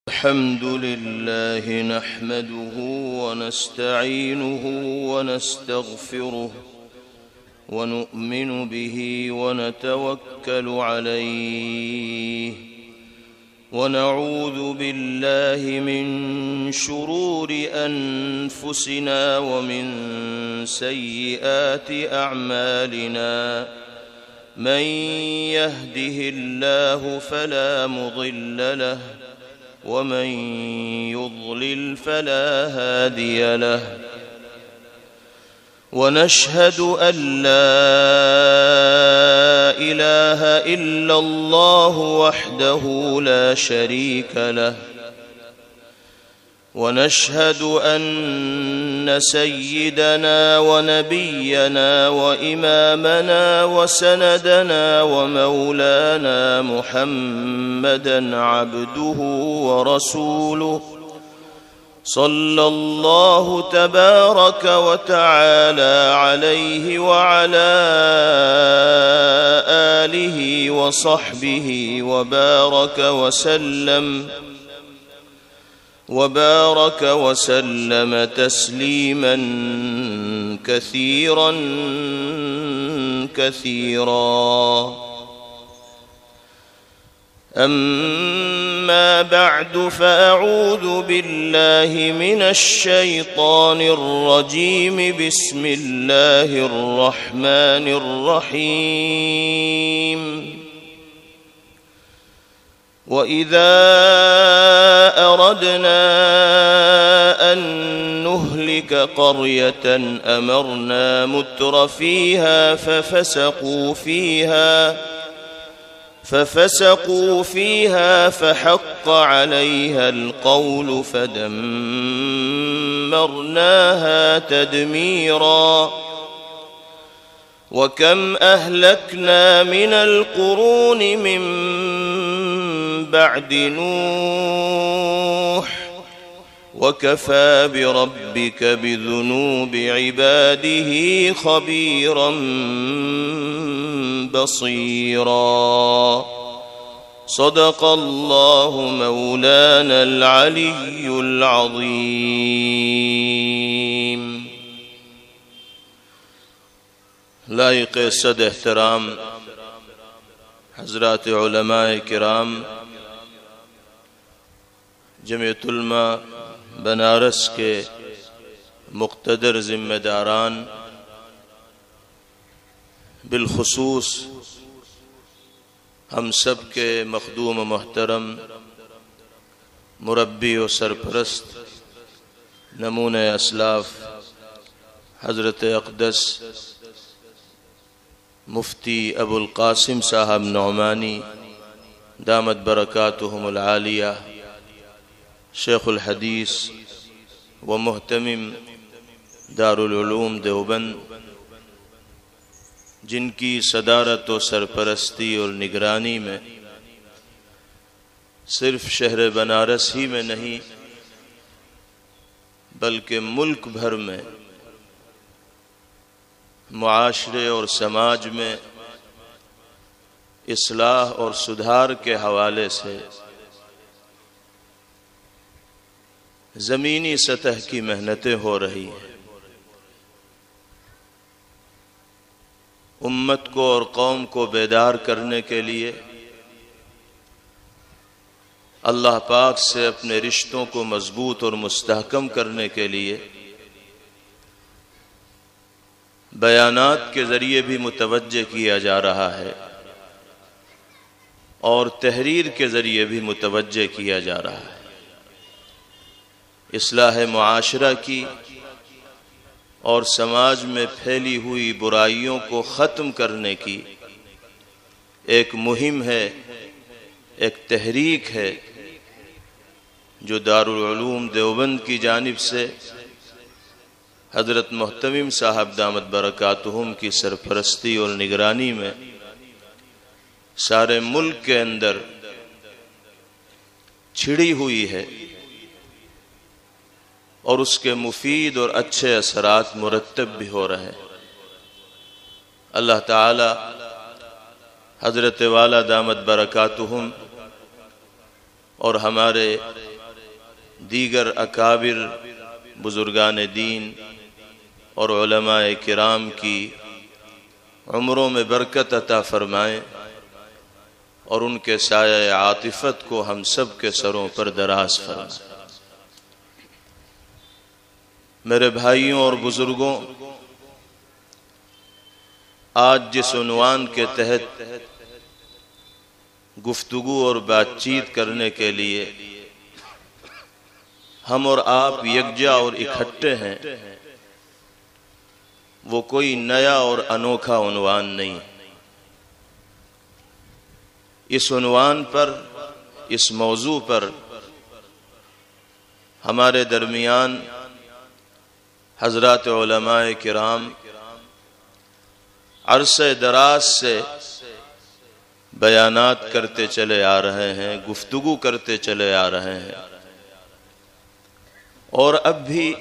الحمد لله نحمده ونستعينه ونستغفره ونؤمن به ونتوكل عليه ونعوذ بالله من شرور أنفسنا ومن سيئات أعمالنا من يهده الله فلا مضل له ومن يضلل فلا هادي له ونشهد أن لا إله إلا الله وحده لا شريك له ونشهد أن سيدنا ونبينا وإمامنا وسندنا ومولانا محمدا عبده ورسوله صلى الله تبارك وتعالى عليه وعلى آله وصحبه وبارك وسلم تسليما كثيرا كثيرا. أما بعد فأعوذ بالله من الشيطان الرجيم. بسم الله الرحمن الرحيم. وإذا أردنا أن نهلك قرية أمرنا متر فيها ففسقوا فيها فحق عليها القول فدمرناها تدميرا. وكم أهلكنا من القرون من بعد نوح وكفى بربك بذنوب عباده خبيرا بصيرا. صدق الله مولانا العلي العظيم. لائق صد احترام حضرات علماء کرام، جمعیت علماء بنارس کے مقتدر ذمہ داران، بالخصوص ہم سب کے مخدوم و محترم مربی و سرپرست نمونہ اسلاف حضرت اقدس مفتی ابو القاسم صاحب نعمانی دامت برکاتہم العالیہ، شیخ الحدیث و محتمم دارالعلوم دیوبند، جن کی صدارت و سرپرستی اور نگرانی میں صرف شہر بنارس ہی میں نہیں بلکہ ملک بھر میں معاشرے اور سماج میں اصلاح اور سدھار کے حوالے سے زمینی سطح کی محنتیں ہو رہی ہیں. امت کو اور قوم کو بیدار کرنے کے لیے اللہ پاک سے اپنے رشتوں کو مضبوط اور مستحکم کرنے کے لیے بیانات کے ذریعے بھی متوجہ کیا جا رہا ہے اور تحریر کے ذریعے بھی متوجہ کیا جا رہا ہے. اصلاح معاشرہ کی اور سماج میں پھیلی ہوئی برائیوں کو ختم کرنے کی ایک مہم ہے، ایک تحریک ہے جو دارالعلوم دیوبند کی جانب سے حضرت محتمم صاحب دامت برکاتہم کی سرپرستی اور نگرانی میں سارے ملک کے اندر چھڑی ہوئی ہے اور اس کے مفید اور اچھے اثرات مرتب بھی ہو رہے ہیں. اللہ تعالی حضرت والا دامت برکاتہم اور ہمارے دیگر اکابر بزرگان دین اور علماء کرام کی عمروں میں برکت عطا فرمائیں اور ان کے سایہ عاطفت کو ہم سب کے سروں پر دراز فرمائیں۔ میرے بھائیوں اور بزرگوں، آج جس عنوان کے تحت گفتگو اور بات چیت کرنے کے لیے ہم اور آپ یکجا اور اکٹھے ہیں، وہ کوئی نیا اور انوکھا عنوان نہیں۔ اس عنوان پر، اس موضوع پر ہمارے درمیان حضرات علماء کرام عرصہ دراز سے بیانات کرتے چلے آ رہے ہیں، گفتگو کرتے چلے آ رہے ہیں، اور اب بھی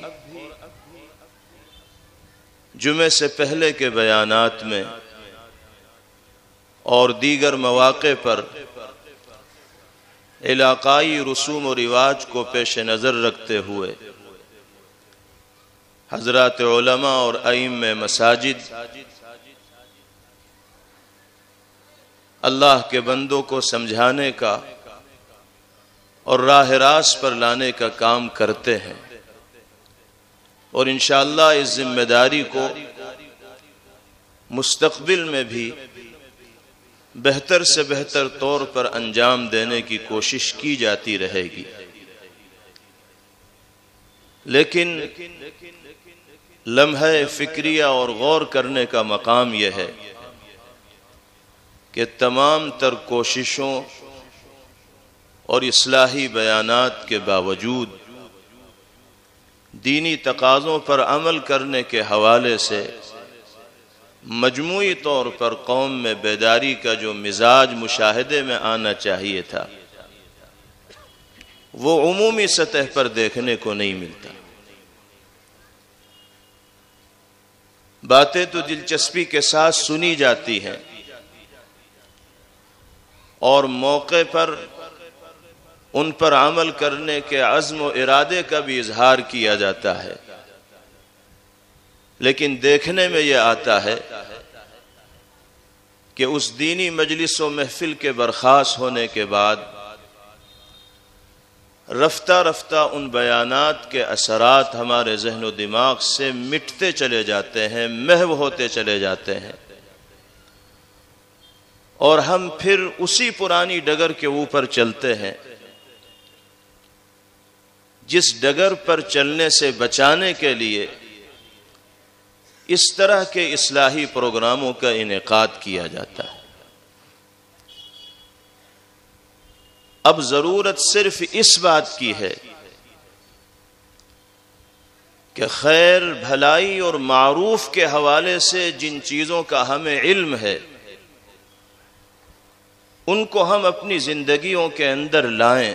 جمعے سے پہلے کے بیانات میں اور دیگر مواقع پر علاقائی رسوم و رواج کو پیش نظر رکھتے ہوئے حضرات علماء اور ائمہ مساجد اللہ کے بندوں کو سمجھانے کا اور راہ راست پر لانے کا کام کرتے ہیں، اور انشاءاللہ اس ذمہ داری کو مستقبل میں بھی بہتر سے بہتر طور پر انجام دینے کی کوشش کی جاتی رہے گی۔ لیکن لمحہ فکریہ اور غور کرنے کا مقام یہ ہے کہ تمام تر کوششوں اور اصلاحی بیانات کے باوجود دینی تقاضوں پر عمل کرنے کے حوالے سے مجموعی طور پر قوم میں بیداری کا جو مزاج مشاہدے میں آنا چاہیے تھا، وہ عمومی سطح پر دیکھنے کو نہیں ملتا۔ باتیں تو دلچسپی کے ساتھ سنی جاتی ہیں اور موقع پر ان پر عمل کرنے کے عزم و ارادے کا بھی اظہار کیا جاتا ہے، لیکن دیکھنے میں یہ آتا ہے کہ اس دینی مجلس و محفل کے برخاست ہونے کے بعد رفتہ رفتہ ان بیانات کے اثرات ہمارے ذہن و دماغ سے مٹتے چلے جاتے ہیں، محو ہوتے چلے جاتے ہیں، اور ہم پھر اسی پرانی ڈگر کے اوپر چلتے ہیں جس ڈگر پر چلنے سے بچانے کے لیے اس طرح کے اصلاحی پروگراموں کا انعقاد کیا جاتا ہے۔ اب ضرورت صرف اس بات کی ہے کہ خیر، بھلائی اور معروف کے حوالے سے جن چیزوں کا ہمیں علم ہے ان کو ہم اپنی زندگیوں کے اندر لائیں،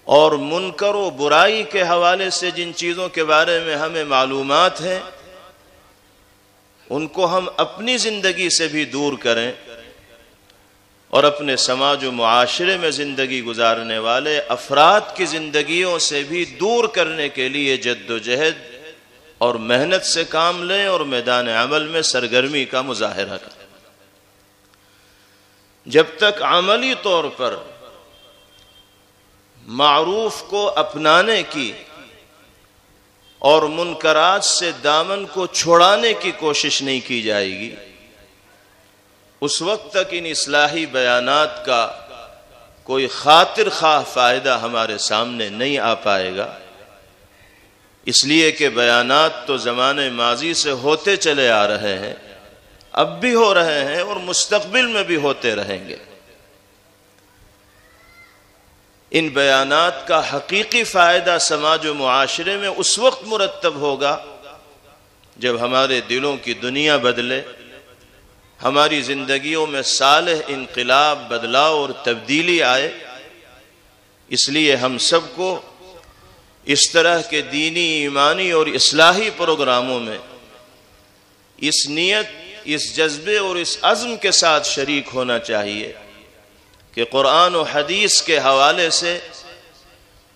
اور منکر و برائی کے حوالے سے جن چیزوں کے بارے میں ہمیں معلومات ہیں ان کو ہم اپنی زندگی سے بھی دور کریں، اور اپنے سماج و معاشرے میں زندگی گزارنے والے افراد کی زندگیوں سے بھی دور کرنے کے لیے جد و جہد اور محنت سے کام لیں اور میدان عمل میں سرگرمی کا مظاہرہ کریں۔ جب تک عملی طور پر معروف کو اپنانے کی اور منکرات سے دامن کو چھڑانے کی کوشش نہیں کی جائے گی، اس وقت تک ان اصلاحی بیانات کا کوئی خاطر خواہ فائدہ ہمارے سامنے نہیں آ پائے گا، اس لیے کہ بیانات تو زمانے ماضی سے ہوتے چلے آ رہے ہیں، اب بھی ہو رہے ہیں اور مستقبل میں بھی ہوتے رہیں گے۔ ان بیانات کا حقیقی فائدہ سماج و معاشرے میں اس وقت مرتب ہوگا جب ہمارے دلوں کی دنیا بدلے، ہماری زندگیوں میں صالح انقلاب، بدلاؤ اور تبدیلی آئے۔ اس لیے ہم سب کو اس طرح کے دینی، ایمانی اور اصلاحی پروگراموں میں اس نیت، اس جذبے اور اس عزم کے ساتھ شریک ہونا چاہیے کہ قرآن و حدیث کے حوالے سے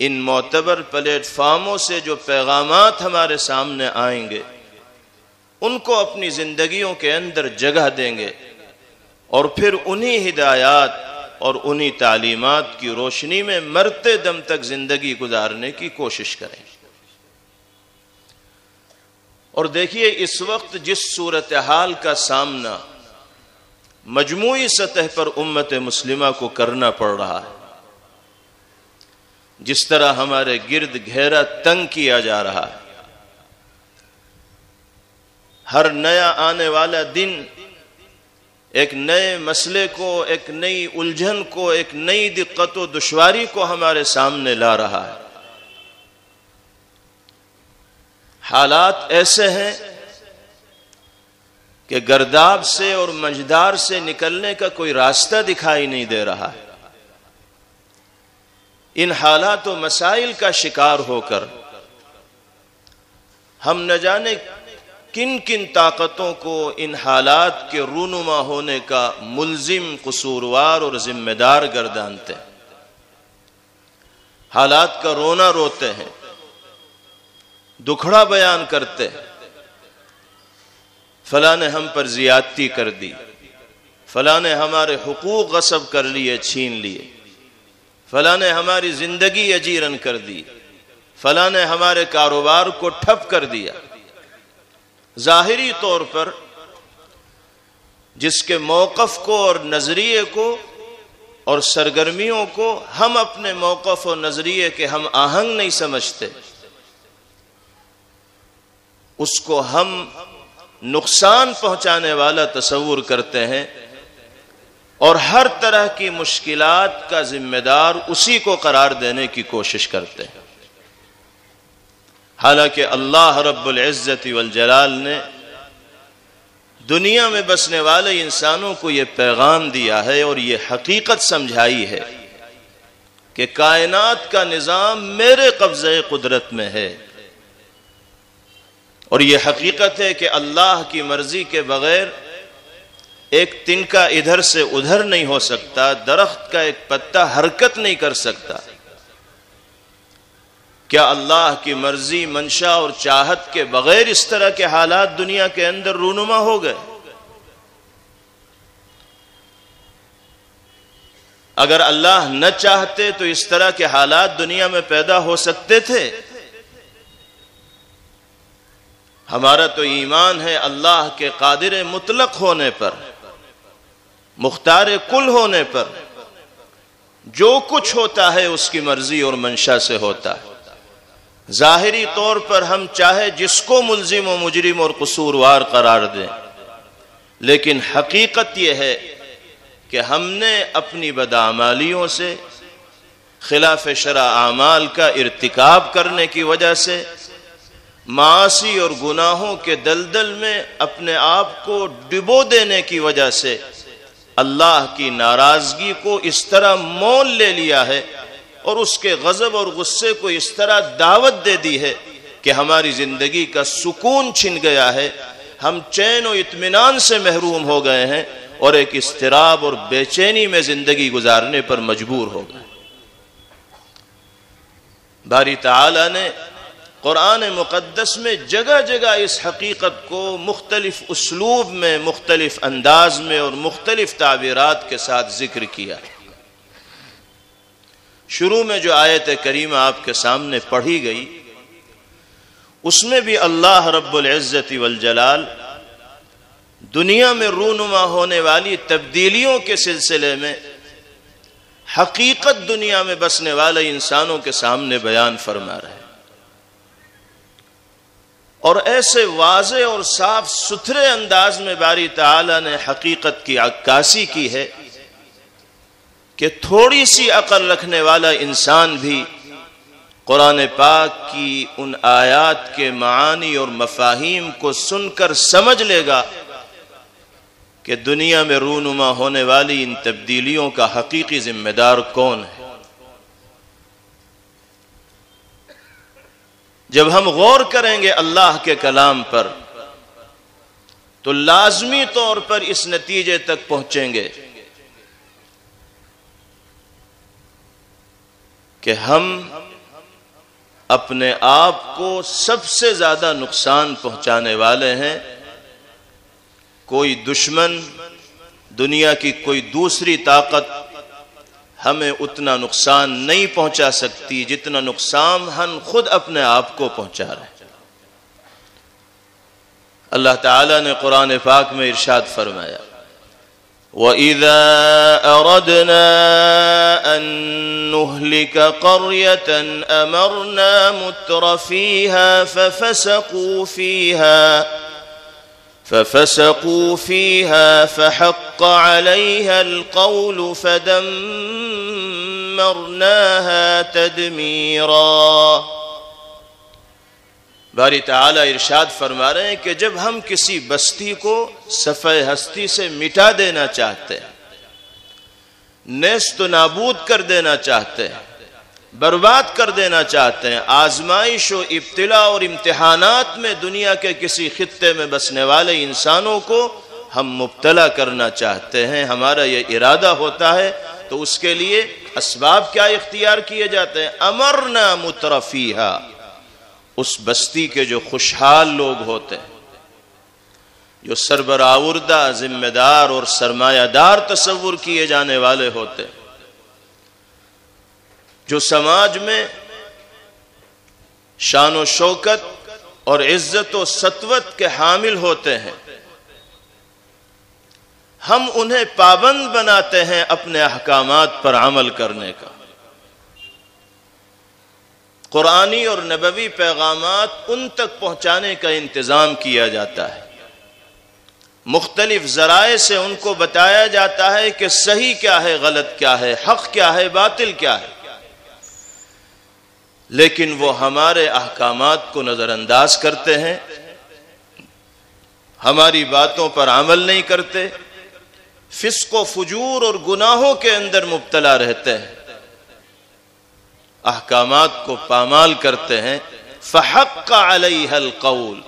ان معتبر پلیٹ فارموں سے جو پیغامات ہمارے سامنے آئیں گے ان کو اپنی زندگیوں کے اندر جگہ دیں گے اور پھر انہی ہدایات اور انہی تعلیمات کی روشنی میں مرتے دم تک زندگی گزارنے کی کوشش کریں۔ اور دیکھیے اس وقت جس صورتحال کا سامنا مجموعی سطح پر امت مسلمہ کو کرنا پڑ رہا ہے، جس طرح ہمارے گرد گھیرا تنگ کیا جا رہا ہے، ہر نیا آنے والا دن ایک نئے مسئلے کو، ایک نئی الجھن کو، ایک نئی دقت و دشواری کو ہمارے سامنے لا رہا ہے۔ حالات ایسے ہیں کہ گرداب سے اور منجدار سے نکلنے کا کوئی راستہ دکھائی نہیں دے رہا ہے۔ ان حالات و مسائل کا شکار ہو کر ہم نہ جانے کن کن طاقتوں کو ان حالات کے رونما ہونے کا ملزم، قصوروار اور ذمہ دار گردانتے ہیں۔ حالات کا رونا روتے ہیں، دکھڑا بیان کرتے ہیں، فلاں نے ہم پر زیادتی کر دی، فلاں نے ہمارے حقوق غصب کر لیے، چھین لیے، فلاں نے ہماری زندگی اجیرن کر دی، فلاں نے ہمارے کاروبار کو ٹھپ کر دیا۔ ظاہری طور پر جس کے موقف کو اور نظریے کو اور سرگرمیوں کو ہم اپنے موقف اور نظریے کے ہم آہنگ نہیں سمجھتے، اس کو ہم نقصان پہنچانے والا تصور کرتے ہیں اور ہر طرح کی مشکلات کا ذمہ دار اسی کو قرار دینے کی کوشش کرتے ہیں۔ حالانکہ اللہ رب العزت والجلال نے دنیا میں بسنے والے انسانوں کو یہ پیغام دیا ہے اور یہ حقیقت سمجھائی ہے کہ کائنات کا نظام میرے قبضے قدرت میں ہے، اور یہ حقیقت ہے کہ اللہ کی مرضی کے بغیر ایک تنکا ادھر سے ادھر نہیں ہو سکتا، درخت کا ایک پتا حرکت نہیں کر سکتا۔ کیا اللہ کی مرضی، منشا اور چاہت کے بغیر اس طرح کے حالات دنیا کے اندر رونما ہو گئے؟ اگر اللہ نہ چاہتے تو اس طرح کے حالات دنیا میں پیدا ہو سکتے تھے؟ ہمارا تو ایمان ہے اللہ کے قادر مطلق ہونے پر، مختار کل ہونے پر، جو کچھ ہوتا ہے اس کی مرضی اور منشا سے ہوتا ہے۔ ظاہری طور پر ہم چاہے جس کو ملزم و مجرم اور قصوروار قرار دیں، لیکن حقیقت یہ ہے کہ ہم نے اپنی بدعمالیوں سے، خلاف شرع اعمال کا ارتکاب کرنے کی وجہ سے، معاصی اور گناہوں کے دلدل میں اپنے آپ کو ڈبو دینے کی وجہ سے اللہ کی ناراضگی کو اس طرح مول لے لیا ہے اور اس کے غضب اور غصے کو اس طرح دعوت دے دی ہے کہ ہماری زندگی کا سکون چھن گیا ہے، ہم چین و اطمینان سے محروم ہو گئے ہیں اور ایک اضطراب اور بے چینی میں زندگی گزارنے پر مجبور ہو گئے۔ باری تعالی نے قرآن مقدس میں جگہ جگہ اس حقیقت کو مختلف اسلوب میں، مختلف انداز میں اور مختلف تعبیرات کے ساتھ ذکر کیا۔ شروع میں جو آیت کریمہ آپ کے سامنے پڑھی گئی اس میں بھی اللہ رب العزت والجلال دنیا میں رونما ہونے والی تبدیلیوں کے سلسلے میں حقیقت دنیا میں بسنے والے انسانوں کے سامنے بیان فرما رہے ہیں، اور ایسے واضح اور صاف ستھرے انداز میں باری تعالی نے حقیقت کی عکاسی کی ہے کہ تھوڑی سی عقل رکھنے والا انسان بھی قرآن پاک کی ان آیات کے معانی اور مفاہیم کو سن کر سمجھ لے گا کہ دنیا میں رونما ہونے والی ان تبدیلیوں کا حقیقی ذمہ دار کون ہے۔ جب ہم غور کریں گے اللہ کے کلام پر تو لازمی طور پر اس نتیجے تک پہنچیں گے کہ ہم اپنے آپ کو سب سے زیادہ نقصان پہنچانے والے ہیں۔ کوئی دشمن، دنیا کی کوئی دوسری طاقت ہمیں اتنا نقصان نہیں پہنچا سکتی جتنا نقصان ہم خود اپنے آپ کو پہنچا رہے ہیں۔ اللہ تعالیٰ نے قرآن پاک میں ارشاد فرمایا، وَإِذَا أَرَدْنَا أَن نُهْلِكَ قَرْيَةً أَمَرْنَا مُتْرَ فِيهَا فَفَسَقُوا فِيهَا فَحَقَّ عَلَيْهَا الْقَوْلُ فَدَمَّرْنَاهَا تَدْمِيرًا۔ باری تعالیٰ ارشاد فرما رہے ہیں کہ جب ہم کسی بستی کو صفحہ ہستی سے مٹا دینا چاہتے ہیں، نیست و نابود کر دینا چاہتے ہیں، برباد کر دینا چاہتے ہیں، آزمائش و ابتلا اور امتحانات میں دنیا کے کسی خطے میں بسنے والے انسانوں کو ہم مبتلا کرنا چاہتے ہیں، ہمارا یہ ارادہ ہوتا ہے، تو اس کے لیے اسباب کیا اختیار کیے جاتے ہیں؟ امرنا مترفیہا، اس بستی کے جو خوشحال لوگ ہوتے ہیں، جو سربراہوردہ، ذمہ دار اور سرمایہ دار تصور کیے جانے والے ہوتے ہیں، جو سماج میں شان و شوکت اور عزت و سطوت کے حامل ہوتے ہیں، ہم انہیں پابند بناتے ہیں اپنے احکامات پر عمل کرنے کا۔ قرآنی اور نبوی پیغامات ان تک پہنچانے کا انتظام کیا جاتا ہے، مختلف ذرائع سے ان کو بتایا جاتا ہے کہ صحیح کیا ہے، غلط کیا ہے، حق کیا ہے، باطل کیا ہے، لیکن وہ ہمارے احکامات کو نظر انداز کرتے ہیں، ہماری باتوں پر عمل نہیں کرتے، فسق و فجور اور گناہوں کے اندر مبتلا رہتے ہیں، احکامات کو پامال کرتے ہیں۔ فحق علیہ القول،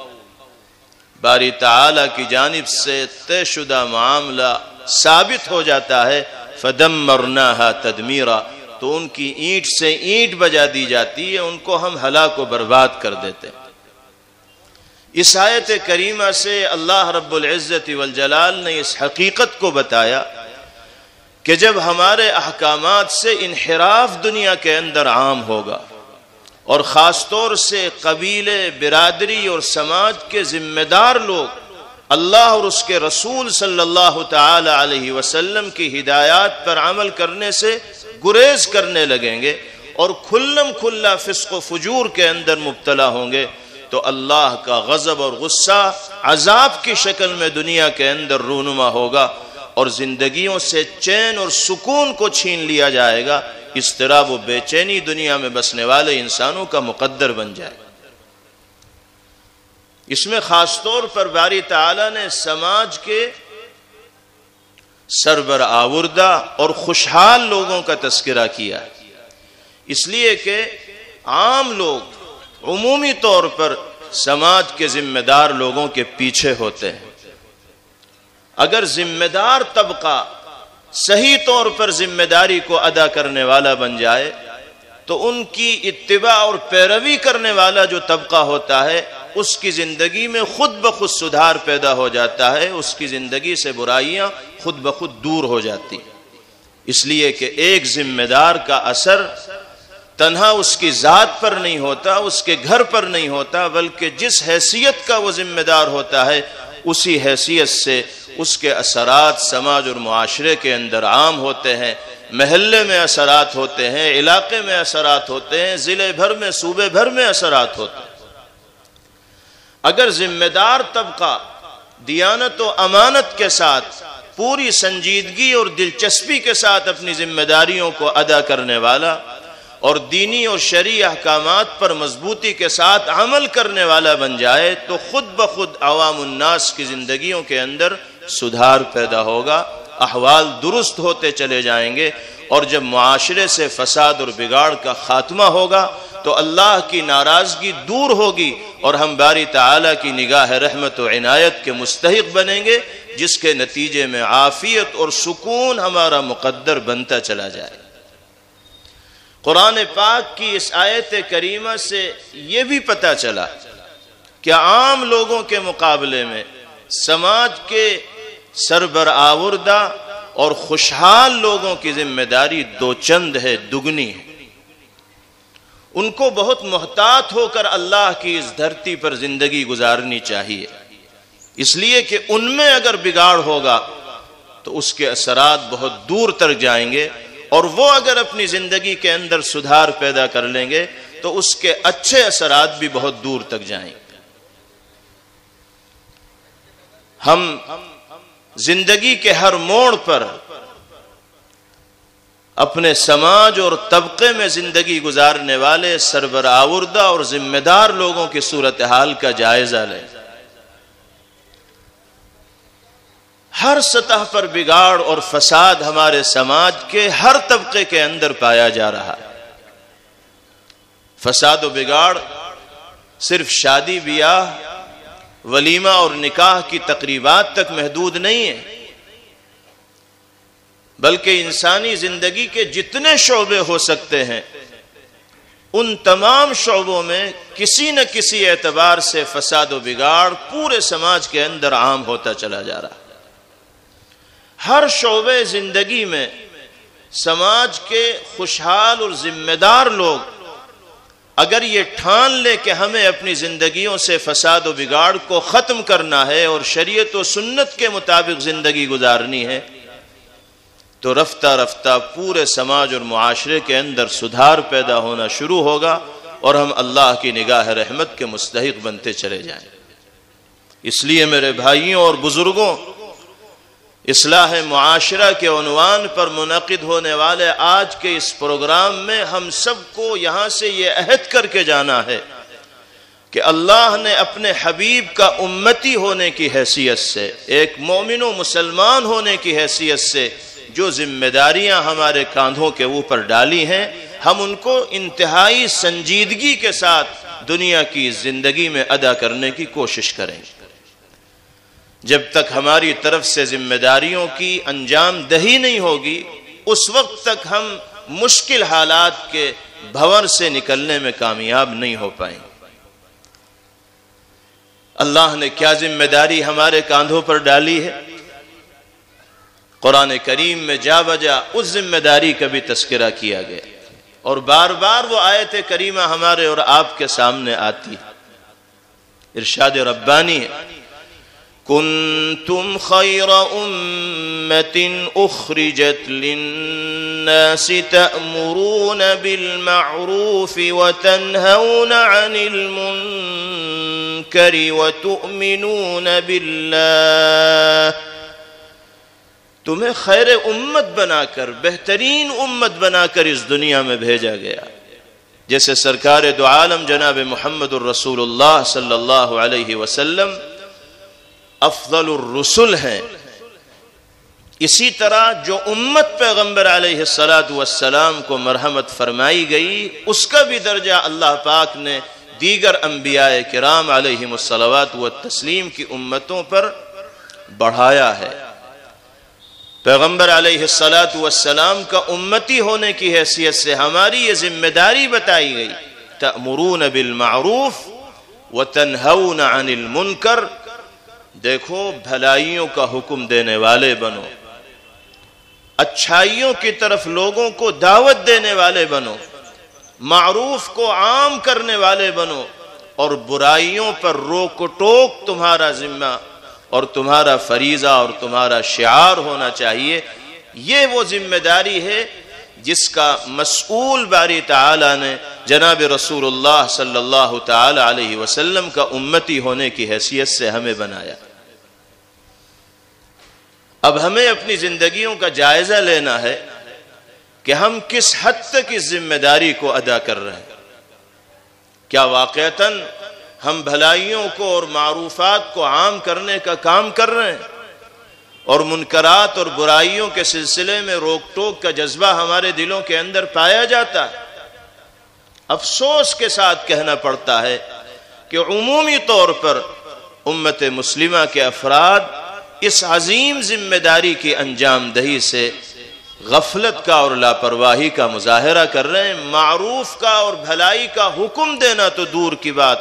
باری تعالی کی جانب سے طے شدہ معاملہ ثابت ہو جاتا ہے، فدمرناها تدمیرا، تو ان کی اینٹ سے اینٹ بجا دی جاتی ہے، ان کو ہم ہلاک و برباد کر دیتے ہیں۔ اس آیت کریمہ سے اللہ رب العزت والجلال نے اس حقیقت کو بتایا کہ جب ہمارے احکامات سے انحراف دنیا کے اندر عام ہوگا، اور خاص طور سے قبیلے، برادری اور سماج کے ذمہ دار لوگ اللہ اور اس کے رسول صلی اللہ تعالی علیہ وسلم کی ہدایات پر عمل کرنے سے گریز کرنے لگیں گے اور کھلم کھلا فسق و فجور کے اندر مبتلا ہوں گے، تو اللہ کا غضب اور غصہ عذاب کی شکل میں دنیا کے اندر رونما ہوگا، اور زندگیوں سے چین اور سکون کو چھین لیا جائے گا، اضطراب و بے چینی دنیا میں بسنے والے انسانوں کا مقدر بن جائے گا۔ اس میں خاص طور پر باری تعالیٰ نے سماج کے سربراہوردہ اور خوشحال لوگوں کا تذکرہ کیا ہے، اس لیے کہ عام لوگ عمومی طور پر سماج کے ذمہ دار لوگوں کے پیچھے ہوتے ہیں۔ اگر ذمہ دار طبقہ صحیح طور پر ذمہ داری کو ادا کرنے والا بن جائے تو ان کی اتباع اور پیروی کرنے والا جو طبقہ ہوتا ہے اس کی زندگی میں خود بخود سدھار پیدا ہو جاتا ہے، اس کی زندگی سے برائیاں خود بخود دور ہو جاتی، اس لیے کہ ایک ذمہ دار کا اثر تنہا اس کی ذات پر نہیں ہوتا، اس کے گھر پر نہیں ہوتا، بلکہ جس حیثیت کا وہ ذمہ دار ہوتا ہے اسی حیثیت سے اس کے اثرات سماج اور معاشرے کے اندر عام ہوتے ہیں، محلے میں اثرات ہوتے ہیں، علاقے میں اثرات ہوتے ہیں، ضلع بھر میں، صوبے بھر میں اثرات ہوتے ہیں۔ اگر ذمہ دار طبقہ دیانت و امانت کے ساتھ پوری سنجیدگی اور دلچسپی کے ساتھ اپنی ذمہ داریوں کو ادا کرنے والا اور دینی اور شرعی احکامات پر مضبوطی کے ساتھ عمل کرنے والا بن جائے تو خود بخود عوام الناس کی زندگیوں کے اندر سدھار پیدا ہوگا، احوال درست ہوتے چلے جائیں گے، اور جب معاشرے سے فساد اور بگاڑ کا خاتمہ ہوگا تو اللہ کی ناراضگی دور ہوگی اور ہم باری تعالیٰ کی نگاہ رحمت و عنایت کے مستحق بنیں گے، جس کے نتیجے میں عافیت اور سکون ہمارا مقدر بنتا چلا جائے۔ قرآن پاک کی اس آیت کریمہ سے یہ بھی پتہ چلا کہ عام لوگوں کے مقابلے میں سماج کے سربرآوردہ اور خوشحال لوگوں کی ذمہ داری دو چند ہے، دگنی ہے۔ ان کو بہت محتاط ہو کر اللہ کی اس دھرتی پر زندگی گزارنی چاہیے، اس لیے کہ ان میں اگر بگاڑ ہوگا تو اس کے اثرات بہت دور تک جائیں گے، اور وہ اگر اپنی زندگی کے اندر سدھار پیدا کر لیں گے تو اس کے اچھے اثرات بھی بہت دور تک جائیں گے۔ ہم زندگی کے ہر موڑ پر اپنے سماج اور طبقے میں زندگی گزارنے والے سربراہوردہ اور ذمہ دار لوگوں کی صورتحال کا جائزہ لیں۔ ہر سطح پر بگاڑ اور فساد ہمارے سماج کے ہر طبقے کے اندر پایا جا رہا ہے۔ فساد و بگاڑ صرف شادی بیاہ، ولیمہ اور نکاح کی تقریبات تک محدود نہیں ہے، بلکہ انسانی زندگی کے جتنے شعبے ہو سکتے ہیں ان تمام شعبوں میں کسی نہ کسی اعتبار سے فساد و بگاڑ پورے سماج کے اندر عام ہوتا چلا جا رہا ہے۔ ہر شعبے زندگی میں سماج کے خوشحال اور ذمہ دار لوگ اگر یہ ٹھان لے کہ ہمیں اپنی زندگیوں سے فساد و بگاڑ کو ختم کرنا ہے اور شریعت و سنت کے مطابق زندگی گزارنی ہے تو رفتہ رفتہ پورے سماج اور معاشرے کے اندر سدھار پیدا ہونا شروع ہوگا اور ہم اللہ کی نگاہ رحمت کے مستحق بنتے چلے جائیں۔ اس لیے میرے بھائیوں اور بزرگوں، اصلاح معاشرہ کے عنوان پر منعقد ہونے والے آج کے اس پروگرام میں ہم سب کو یہاں سے یہ عہد کر کے جانا ہے کہ اللہ نے اپنے حبیب کا امتی ہونے کی حیثیت سے، ایک مومن و مسلمان ہونے کی حیثیت سے جو ذمہ داریاں ہمارے کاندھوں کے اوپر ڈالی ہیں، ہم ان کو انتہائی سنجیدگی کے ساتھ دنیا کی زندگی میں ادا کرنے کی کوشش کریں گے۔ جب تک ہماری طرف سے ذمہ داریوں کی انجام دہی نہیں ہوگی اس وقت تک ہم مشکل حالات کے بھنور سے نکلنے میں کامیاب نہیں ہو پائیں۔ اللہ نے کیا ذمہ داری ہمارے کاندھوں پر ڈالی ہے؟ قرآن کریم میں جا بجا اس ذمہ داری کا بھی تذکرہ کیا گیا اور بار بار وہ آیت کریمہ ہمارے اور آپ کے سامنے آتی ہے۔ ارشاد ربانی ہے، كنتم خير أمة أخرجت للناس تأمرون بالمعروف وتنهون عن المنكر وتؤمنون بالله۔ تمہیں خیر امت بنا کر، بہترین امت بنا کر اس دنیا میں بھیجا گیا، جیسے سرکار دو عالم جناب محمد الرسول اللہ صلی اللہ علیہ وسلم افضل الرسل ہیں، اسی طرح جو امت پیغمبر علیہ السلام کو مرحمت فرمائی گئی اس کا بھی درجہ اللہ پاک نے دیگر انبیاء کرام علیہم الصلوات والتسلیم کی امتوں پر بڑھایا ہے۔ پیغمبر علیہ السلام کا امتی ہونے کی حیثیت سے ہماری یہ ذمہ داری بتائی گئی، تأمرون بالمعروف وتنہون عن المنکر، دیکھو بھلائیوں کا حکم دینے والے بنو، اچھائیوں کی طرف لوگوں کو دعوت دینے والے بنو، معروف کو عام کرنے والے بنو، اور برائیوں پر روک ٹوک تمہارا ذمہ اور تمہارا فریضہ اور تمہارا شعار ہونا چاہیے۔ یہ وہ ذمہ داری ہے جس کا مسئول باری تعالیٰ نے جناب رسول اللہ صلی اللہ تعالی علیہ وسلم کا امتی ہونے کی حیثیت سے ہمیں بنایا۔ اب ہمیں اپنی زندگیوں کا جائزہ لینا ہے کہ ہم کس حد تک اس ذمہ داری کو ادا کر رہے ہیں۔ کیا واقعتاً ہم بھلائیوں کو اور معروفات کو عام کرنے کا کام کر رہے ہیں اور منکرات اور برائیوں کے سلسلے میں روک ٹوک کا جذبہ ہمارے دلوں کے اندر پایا جاتا ہے؟ افسوس کے ساتھ کہنا پڑتا ہے کہ عمومی طور پر امت مسلمہ کے افراد اس عظیم ذمہ داری کی انجام دہی سے غفلت کا اور لاپرواہی کا مظاہرہ کر رہے ہیں۔ معروف کا اور بھلائی کا حکم دینا تو دور کی بات،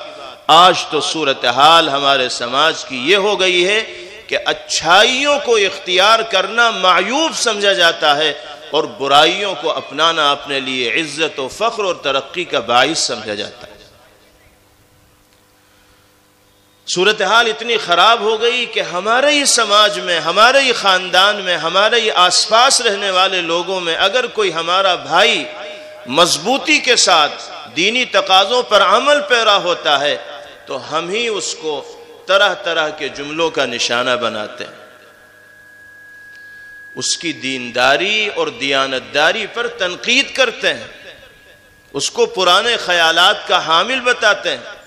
آج تو صورتحال ہمارے سماج کی یہ ہو گئی ہے کہ اچھائیوں کو اختیار کرنا معیوب سمجھا جاتا ہے اور برائیوں کو اپنانا اپنے لیے عزت و فخر اور ترقی کا باعث سمجھا جاتا ہے۔ صورتحال اتنی خراب ہو گئی کہ ہمارے ہی سماج میں، ہمارے ہی خاندان میں، ہمارے ہی آس پاس رہنے والے لوگوں میں اگر کوئی ہمارا بھائی مضبوطی کے ساتھ دینی تقاضوں پر عمل پیرا ہوتا ہے تو ہم ہی اس کو طرح طرح کے جملوں کا نشانہ بناتے ہیں، اس کی دینداری اور دیانتداری پر تنقید کرتے ہیں، اس کو پرانے خیالات کا حامل بتاتے ہیں،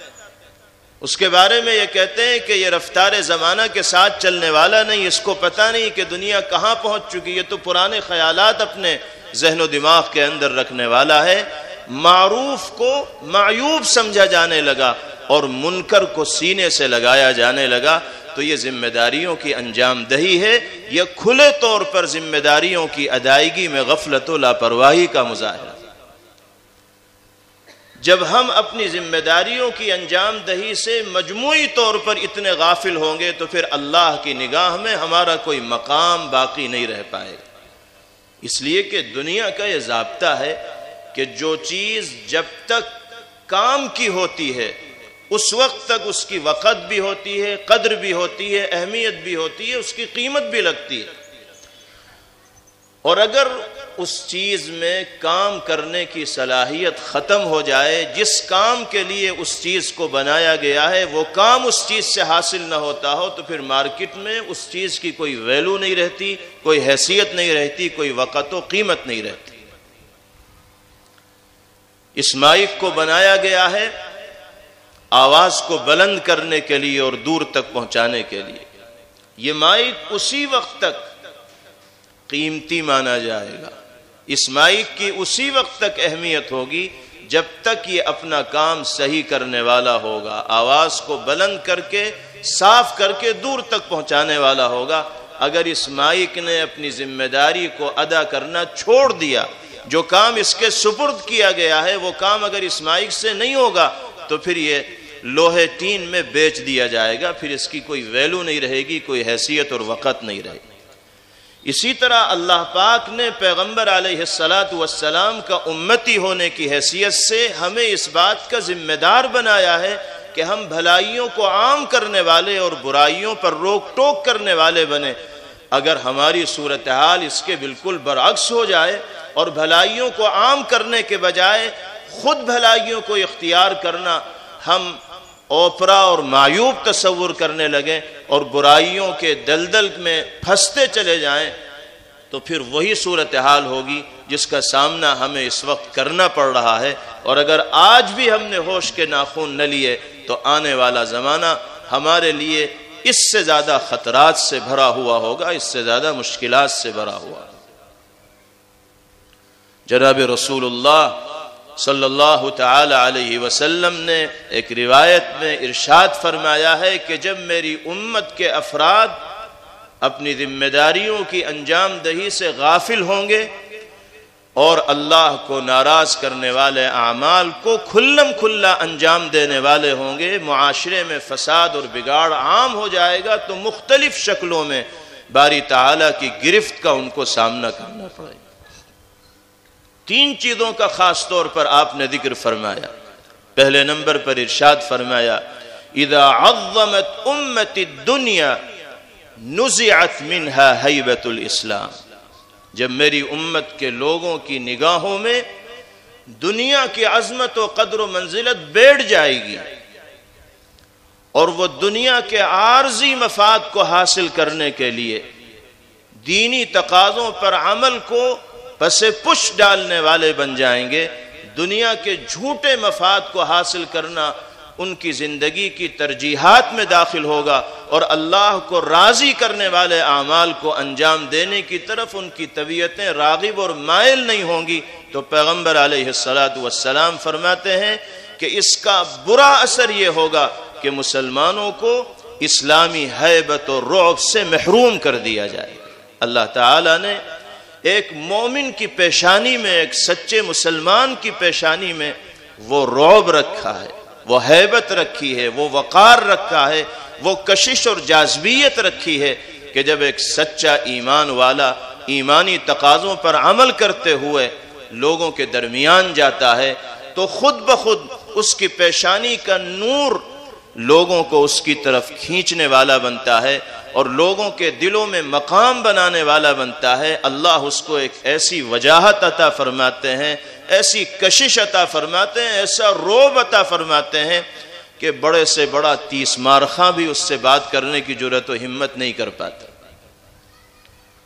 اس کے بارے میں یہ کہتے ہیں کہ یہ رفتار زمانہ کے ساتھ چلنے والا نہیں، اس کو پتہ نہیں کہ دنیا کہاں پہنچ چکی، یہ تو پرانے خیالات اپنے ذہن و دماغ کے اندر رکھنے والا ہے۔ معروف کو معیوب سمجھا جانے لگا اور منکر کو سینے سے لگایا جانے لگا، تو یہ ذمہ داریوں کی انجام دہی ہے، یہ کھلے طور پر ذمہ داریوں کی ادائیگی میں غفلت و لاپرواہی کا مظاہرہ۔ جب ہم اپنی ذمہ داریوں کی انجام دہی سے مجموعی طور پر اتنے غافل ہوں گے تو پھر اللہ کی نگاہ میں ہمارا کوئی مقام باقی نہیں رہ پائے گا۔ اس لیے کہ دنیا کا یہ ضابطہ ہے کہ جو چیز جب تک کام کی ہوتی ہے اس وقت تک اس کی وقت بھی ہوتی ہے، قدر بھی ہوتی ہے، اہمیت بھی ہوتی ہے، اس کی قیمت بھی لگتی ہے، اور اگر اس چیز میں کام کرنے کی صلاحیت ختم ہو جائے، جس کام کے لیے اس چیز کو بنایا گیا ہے وہ کام اس چیز سے حاصل نہ ہوتا ہو تو پھر مارکیٹ میں اس چیز کی کوئی ویلو نہیں رہتی، کوئی حیثیت نہیں رہتی، کوئی وقت و قیمت نہیں رہتی۔ اس مائک کو بنایا گیا ہے آواز کو بلند کرنے کے لیے اور دور تک پہنچانے کے لیے، یہ مائک اسی وقت تک قیمتی مانا جائے گا، اس مائک کی اسی وقت تک اہمیت ہوگی جب تک یہ اپنا کام صحیح کرنے والا ہوگا، آواز کو بلند کر کے صاف کر کے دور تک پہنچانے والا ہوگا۔ اگر اس مائک نے اپنی ذمہ داری کو ادا کرنا چھوڑ دیا، جو کام اس کے سپرد کیا گیا ہے وہ کام اگر اس مائک سے نہیں ہوگا تو پھر یہ لوہے ٹین میں بیچ دیا جائے گا، پھر اس کی کوئی ویلو نہیں رہے گی، کوئی حیثیت اور وقت نہیں رہے گی۔ اسی طرح اللہ پاک نے پیغمبر علیہ السلام کا امتی ہونے کی حیثیت سے ہمیں اس بات کا ذمہ دار بنایا ہے کہ ہم بھلائیوں کو عام کرنے والے اور برائیوں پر روک ٹوک کرنے والے بنے۔ اگر ہماری صورتحال اس کے بالکل برعکس ہو جائے اور بھلائیوں کو عام کرنے کے بجائے خود بھلائیوں کو اختیار کرنا ہم اوپرا اور معیوب تصور کرنے لگیں اور برائیوں کے دلدل میں پھنستے چلے جائیں تو پھر وہی صورتحال ہوگی جس کا سامنا ہمیں اس وقت کرنا پڑ رہا ہے۔ اور اگر آج بھی ہم نے ہوش کے ناخن نہ لیے تو آنے والا زمانہ ہمارے لیے اس سے زیادہ خطرات سے بھرا ہوا ہوگا، اس سے زیادہ مشکلات سے بھرا ہوا۔ جناب رسول اللہ صلی اللہ تعالی علیہ وسلم نے ایک روایت میں ارشاد فرمایا ہے کہ جب میری امت کے افراد اپنی ذمہ داریوں کی انجام دہی سے غافل ہوں گے اور اللہ کو ناراض کرنے والے اعمال کو کھلم کھلا انجام دینے والے ہوں گے، معاشرے میں فساد اور بگاڑ عام ہو جائے گا تو مختلف شکلوں میں باری تعالیٰ کی گرفت کا ان کو سامنا کرنا پڑے گا۔ تین چیزوں کا خاص طور پر آپ نے ذکر فرمایا۔ پہلے نمبر پر ارشاد فرمایا اذا عظمت امت الدنیا نزعت منها ہیبت الاسلام، جب میری امت کے لوگوں کی نگاہوں میں دنیا کی عظمت و قدر و منزلت بیٹھ جائے گی اور وہ دنیا کے عارضی مفاد کو حاصل کرنے کے لیے دینی تقاضوں پر عمل کو پس پش ڈالنے والے بن جائیں گے، دنیا کے جھوٹے مفاد کو حاصل کرنا ان کی زندگی کی ترجیحات میں داخل ہوگا اور اللہ کو راضی کرنے والے اعمال کو انجام دینے کی طرف ان کی طبیعتیں راغب اور مائل نہیں ہوں گی۔ تو پیغمبر علیہ السلام فرماتے ہیں کہ اس کا برا اثر یہ ہوگا کہ مسلمانوں کو اسلامی ہیبت و رعب سے محروم کر دیا جائے۔ اللہ تعالیٰ نے ایک مومن کی پیشانی میں، ایک سچے مسلمان کی پیشانی میں وہ رعب رکھا ہے، وہ ہیبت رکھی ہے، وہ وقار رکھا ہے، وہ کشش اور جاذبیت رکھی ہے کہ جب ایک سچا ایمان والا ایمانی تقاضوں پر عمل کرتے ہوئے لوگوں کے درمیان جاتا ہے تو خود بخود اس کی پیشانی کا نور لوگوں کو اس کی طرف کھینچنے والا بنتا ہے اور لوگوں کے دلوں میں مقام بنانے والا بنتا ہے۔ اللہ اس کو ایک ایسی وجاہت عطا فرماتے ہیں، ایسی کشش عطا فرماتے ہیں، ایسا رعب عطا فرماتے ہیں کہ بڑے سے بڑا 30 مارخاں بھی اس سے بات کرنے کی جرأت و ہمت نہیں کر پاتا۔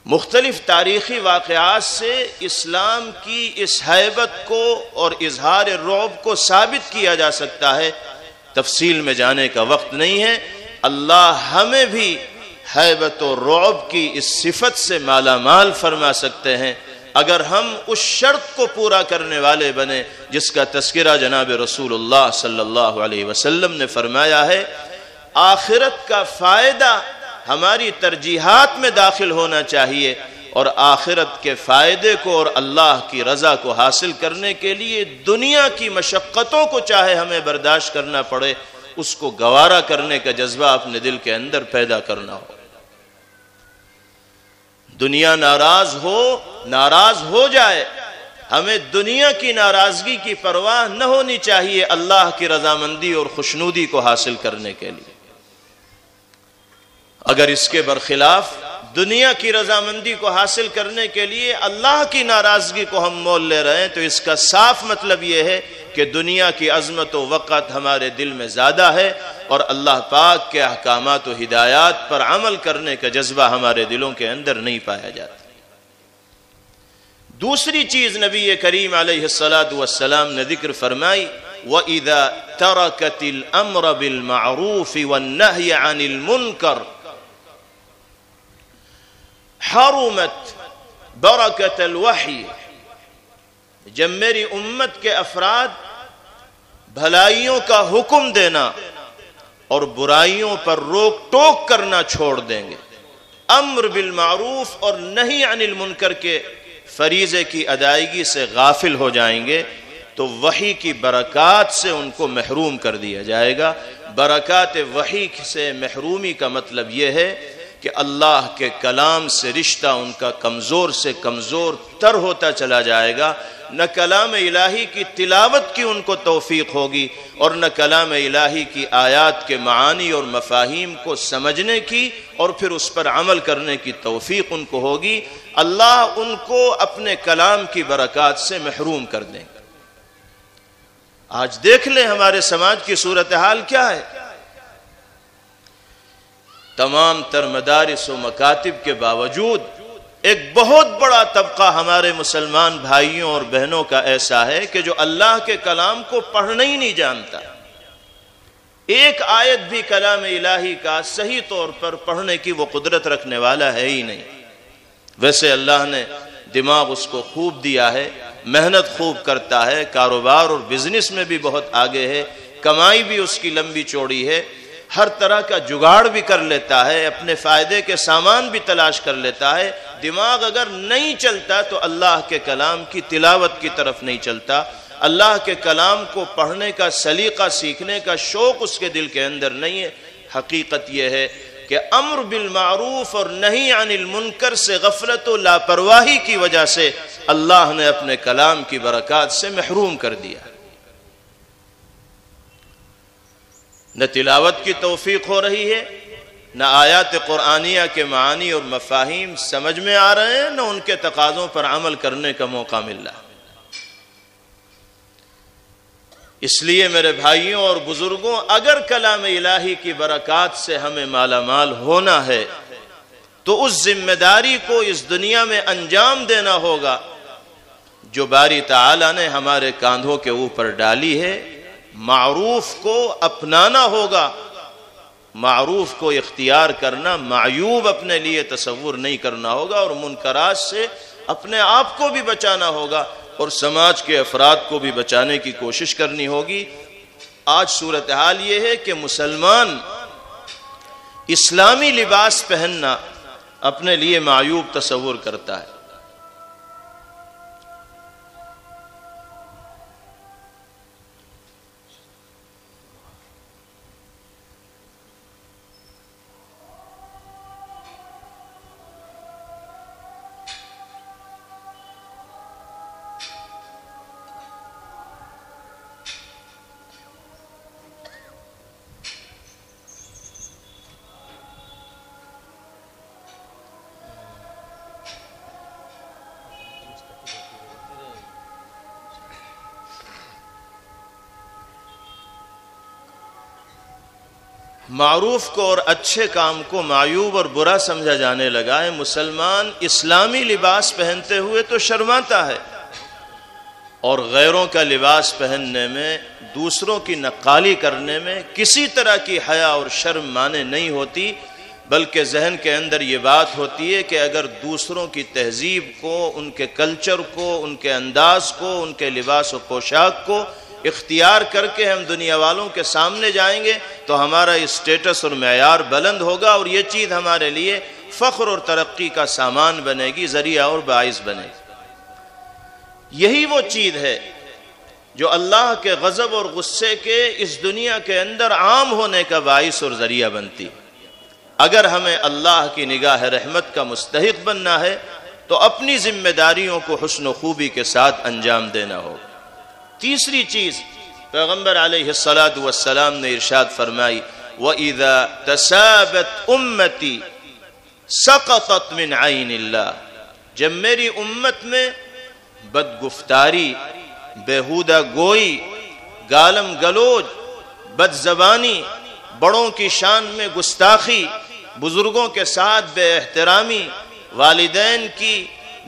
مختلف تاریخی واقعات سے اسلام کی اس ہیبت کو اور اظہار رعب کو ثابت کیا جا سکتا ہے، تفصیل میں جانے کا وقت نہیں ہے۔ اللہ ہمیں بھی ہیبت و رعب کی اس صفت سے مالا مال فرما سکتے ہیں اگر ہم اس شرط کو پورا کرنے والے بنے جس کا تذکرہ جناب رسول اللہ صلی اللہ علیہ وسلم نے فرمایا ہے۔ آخرت کا فائدہ ہماری ترجیحات میں داخل ہونا چاہیے اور آخرت کے فائدے کو اور اللہ کی رضا کو حاصل کرنے کے لیے دنیا کی مشقتوں کو چاہے ہمیں برداشت کرنا پڑے، اس کو گوارا کرنے کا جذبہ اپنے دل کے اندر پیدا کرنا ہو۔ دنیا ناراض ہو جائے، ہمیں دنیا کی ناراضگی کی پرواہ نہ ہونی چاہیے اللہ کی رضامندی اور خوشنودی کو حاصل کرنے کے لیے۔ اگر اس کے برخلاف دنیا کی رضامندی کو حاصل کرنے کے لیے اللہ کی ناراضگی کو ہم مول لے رہے ہیں تو اس کا صاف مطلب یہ ہے کہ دنیا کی عظمت و وقت ہمارے دل میں زیادہ ہے اور اللہ پاک کے احکامات و ہدایات پر عمل کرنے کا جذبہ ہمارے دلوں کے اندر نہیں پایا جاتا۔ دوسری چیز نبی کریم علیہ السلام نے ذکر فرمائی، وَإِذَا تَرَكَتِ الْأَمْرَ بِالْمَعْرُوفِ وَالنَّهْيَ عَنِ الْمُنْكَرِ حرمت برکت الوحی۔ جب میری امت کے افراد بھلائیوں کا حکم دینا اور برائیوں پر روک ٹوک کرنا چھوڑ دیں گے، امر بالمعروف اور نہی عن المنکر کے فریضے کی ادائیگی سے غافل ہو جائیں گے تو وحی کی برکات سے ان کو محروم کر دیا جائے گا۔ برکات وحی سے محرومی کا مطلب یہ ہے کہ اللہ کے کلام سے رشتہ ان کا کمزور سے کمزور تر ہوتا چلا جائے گا، نہ کلام الہی کی تلاوت کی ان کو توفیق ہوگی اور نہ کلام الہی کی آیات کے معانی اور مفاہیم کو سمجھنے کی اور پھر اس پر عمل کرنے کی توفیق ان کو ہوگی۔ اللہ ان کو اپنے کلام کی برکات سے محروم کر دیں گے۔ آج دیکھ لیں ہمارے سماج کی صورتحال کیا ہے۔ تمام تر مدارس و مکاتب کے باوجود ایک بہت بڑا طبقہ ہمارے مسلمان بھائیوں اور بہنوں کا ایسا ہے کہ جو اللہ کے کلام کو پڑھنا ہی نہیں جانتا، ایک آیت بھی کلام الہی کا صحیح طور پر پڑھنے کی وہ قدرت رکھنے والا ہے ہی نہیں۔ ویسے اللہ نے دماغ اس کو خوب دیا ہے، محنت خوب کرتا ہے، کاروبار اور بزنس میں بھی بہت آگے ہے، کمائی بھی اس کی لمبی چوڑی ہے، ہر طرح کا جگاڑ بھی کر لیتا ہے، اپنے فائدے کے سامان بھی تلاش کر لیتا ہے۔ دماغ اگر نہیں چلتا تو اللہ کے کلام کی تلاوت کی طرف نہیں چلتا، اللہ کے کلام کو پڑھنے کا سلیقہ سیکھنے کا شوق اس کے دل کے اندر نہیں ہے۔ حقیقت یہ ہے کہ امر بالمعروف اور نہی عن المنکر سے غفلت و لاپرواہی کی وجہ سے اللہ نے اپنے کلام کی برکات سے محروم کر دیا۔ نہ تلاوت کی توفیق ہو رہی ہے، نہ آیات قرآنیہ کے معانی اور مفاہیم سمجھ میں آ رہے ہیں، نہ ان کے تقاضوں پر عمل کرنے کا موقع مل رہا۔ اس لیے میرے بھائیوں اور بزرگوں، اگر کلام الہی کی برکات سے ہمیں مالا مال ہونا ہے تو اس ذمہ داری کو اس دنیا میں انجام دینا ہوگا جو باری تعالیٰ نے ہمارے کاندھوں کے اوپر ڈالی ہے۔ معروف کو اپنانا ہوگا، معروف کو اختیار کرنا، معیوب اپنے لیے تصور نہیں کرنا ہوگا، اور منکرات سے اپنے آپ کو بھی بچانا ہوگا اور سماج کے افراد کو بھی بچانے کی کوشش کرنی ہوگی۔ آج صورتحال یہ ہے کہ مسلمان اسلامی لباس پہننا اپنے لیے معیوب تصور کرتا ہے، معروف کو اور اچھے کام کو معیوب اور برا سمجھا جانے لگا ہے۔ مسلمان اسلامی لباس پہنتے ہوئے تو شرماتا ہے، اور غیروں کا لباس پہننے میں، دوسروں کی نقالی کرنے میں کسی طرح کی حیا اور شرم مانے نہیں ہوتی، بلکہ ذہن کے اندر یہ بات ہوتی ہے کہ اگر دوسروں کی تہذیب کو، ان کے کلچر کو، ان کے انداز کو، ان کے لباس و پوشاک کو اختیار کر کے ہم دنیا والوں کے سامنے جائیں گے تو ہمارا اسٹیٹس اور معیار بلند ہوگا، اور یہ چیز ہمارے لیے فخر اور ترقی کا سامان بنے گی، ذریعہ اور باعث بنے گی۔ یہی وہ چیز ہے جو اللہ کے غضب اور غصے کے اس دنیا کے اندر عام ہونے کا باعث اور ذریعہ بنتی۔ اگر ہمیں اللہ کی نگاہ رحمت کا مستحق بننا ہے تو اپنی ذمہ داریوں کو حسن و خوبی کے ساتھ انجام دینا ہوگا۔ تیسری چیز پیغمبر علیہ السلام نے ارشاد فرمائی، وَإِذَا تَسَابَتْ أُمَّتِي سَقَطَتْ مِنْ عَيْنِ اللَّهِ، جب میری امت میں بدگفتاری، بیہودہ گوئی، گالم گلوج، بد زبانی، بڑوں کی شان میں گستاخی، بزرگوں کے ساتھ بے احترامی، والدین کی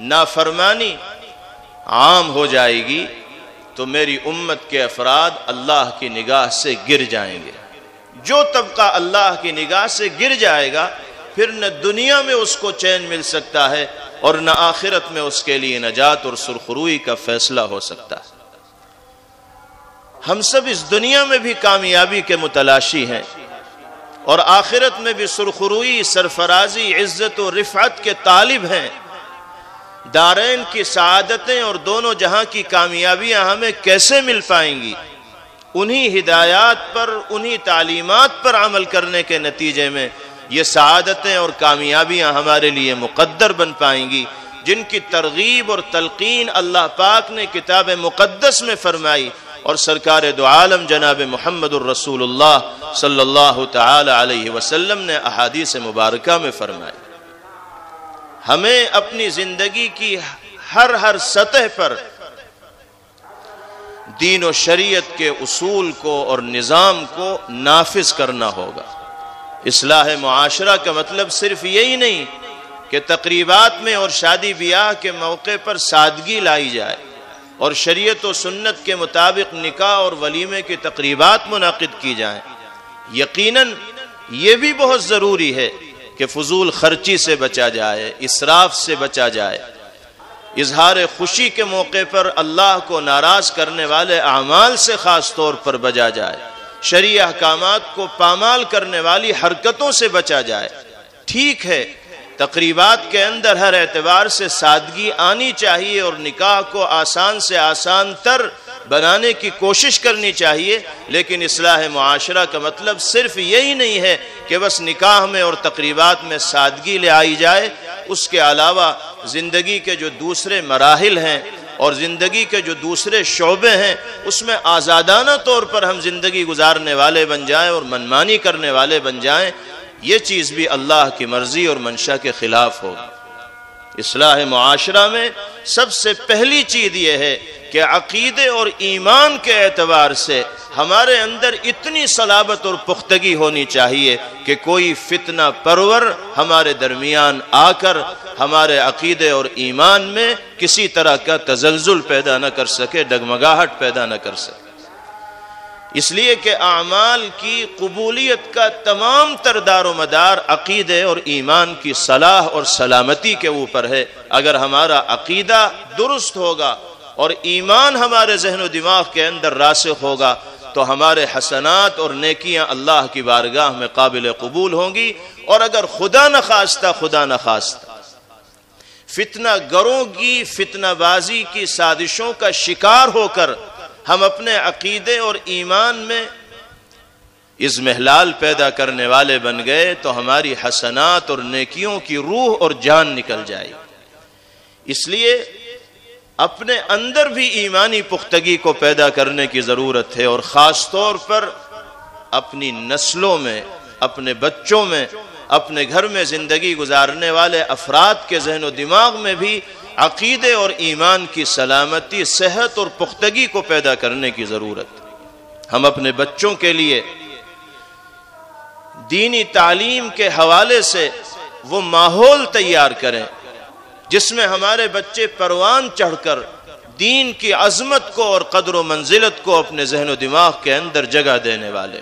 نافرمانی عام ہو جائے گی تو میری امت کے افراد اللہ کی نگاہ سے گر جائیں گے۔ جو طبقہ اللہ کی نگاہ سے گر جائے گا پھر نہ دنیا میں اس کو چین مل سکتا ہے اور نہ آخرت میں اس کے لیے نجات اور سرخروئی کا فیصلہ ہو سکتا ہے۔ ہم سب اس دنیا میں بھی کامیابی کے متلاشی ہیں اور آخرت میں بھی سرخروئی، سرفرازی، عزت و رفعت کے طالب ہیں۔ دارین کی سعادتیں اور دونوں جہاں کی کامیابیاں ہمیں کیسے مل پائیں گی؟ انہی ہدایات پر، انہی تعلیمات پر عمل کرنے کے نتیجے میں یہ سعادتیں اور کامیابیاں ہمارے لیے مقدر بن پائیں گی، جن کی ترغیب اور تلقین اللہ پاک نے کتاب مقدس میں فرمائی اور سرکار دو عالم جناب محمد الرسول اللہ صلی اللہ تعالی علیہ وسلم نے احادیث مبارکہ میں فرمائی۔ ہمیں اپنی زندگی کی ہر سطح پر دین و شریعت کے اصول کو اور نظام کو نافذ کرنا ہوگا۔ اصلاح معاشرہ کا مطلب صرف یہی نہیں کہ تقریبات میں اور شادی بیاہ کے موقع پر سادگی لائی جائے اور شریعت و سنت کے مطابق نکاح اور ولیمے کی تقریبات منعقد کی جائیں۔ یقیناً یہ بھی بہت ضروری ہے کہ فضول خرچی سے بچا جائے، اسراف سے بچا جائے، اظہار خوشی کے موقع پر اللہ کو ناراض کرنے والے اعمال سے خاص طور پر بچا جائے، شرعی احکامات کو پامال کرنے والی حرکتوں سے بچا جائے۔ ٹھیک ہے، تقریبات کے اندر ہر اعتبار سے سادگی آنی چاہیے اور نکاح کو آسان سے آسان تر بنانے کی کوشش کرنی چاہیے، لیکن اصلاح معاشرہ کا مطلب صرف یہی نہیں ہے کہ بس نکاح میں اور تقریبات میں سادگی لے آئی جائے۔ اس کے علاوہ زندگی کے جو دوسرے مراحل ہیں اور زندگی کے جو دوسرے شعبے ہیں اس میں آزادانہ طور پر ہم زندگی گزارنے والے بن جائیں اور منمانی کرنے والے بن جائیں، یہ چیز بھی اللہ کی مرضی اور منشا کے خلاف ہوگی۔ اصلاح معاشرہ میں سب سے پہلی چیز یہ ہے کہ عقیدے اور ایمان کے اعتبار سے ہمارے اندر اتنی صلابت اور پختگی ہونی چاہیے کہ کوئی فتنہ پرور ہمارے درمیان آ کر ہمارے عقیدے اور ایمان میں کسی طرح کا تزلزل پیدا نہ کر سکے، ڈگمگاہٹ پیدا نہ کر سکے۔ اس لیے کہ اعمال کی قبولیت کا تمام تر دار و مدار عقیدے اور ایمان کی صلاح اور سلامتی کے اوپر ہے۔ اگر ہمارا عقیدہ درست ہوگا اور ایمان ہمارے ذہن و دماغ کے اندر راسخ ہوگا تو ہمارے حسنات اور نیکیاں اللہ کی بارگاہ میں قابل قبول ہوں گی۔ اور اگر خدا نخواستہ فتنہ گروں کی فتنہ بازی کی سازشوں کا شکار ہو کر ہم اپنے عقیدے اور ایمان میں اضمحلال پیدا کرنے والے بن گئے تو ہماری حسنات اور نیکیوں کی روح اور جان نکل جائے۔ اس لیے اپنے اندر بھی ایمانی پختگی کو پیدا کرنے کی ضرورت ہے، اور خاص طور پر اپنی نسلوں میں، اپنے بچوں میں، اپنے گھر میں زندگی گزارنے والے افراد کے ذہن و دماغ میں بھی عقیدے اور ایمان کی سلامتی، صحت اور پختگی کو پیدا کرنے کی ضرورت ہے۔ ہم اپنے بچوں کے لیے دینی تعلیم کے حوالے سے وہ ماحول تیار کریں جس میں ہمارے بچے پروان چڑھ کر دین کی عظمت کو اور قدر و منزلت کو اپنے ذہن و دماغ کے اندر جگہ دینے والے۔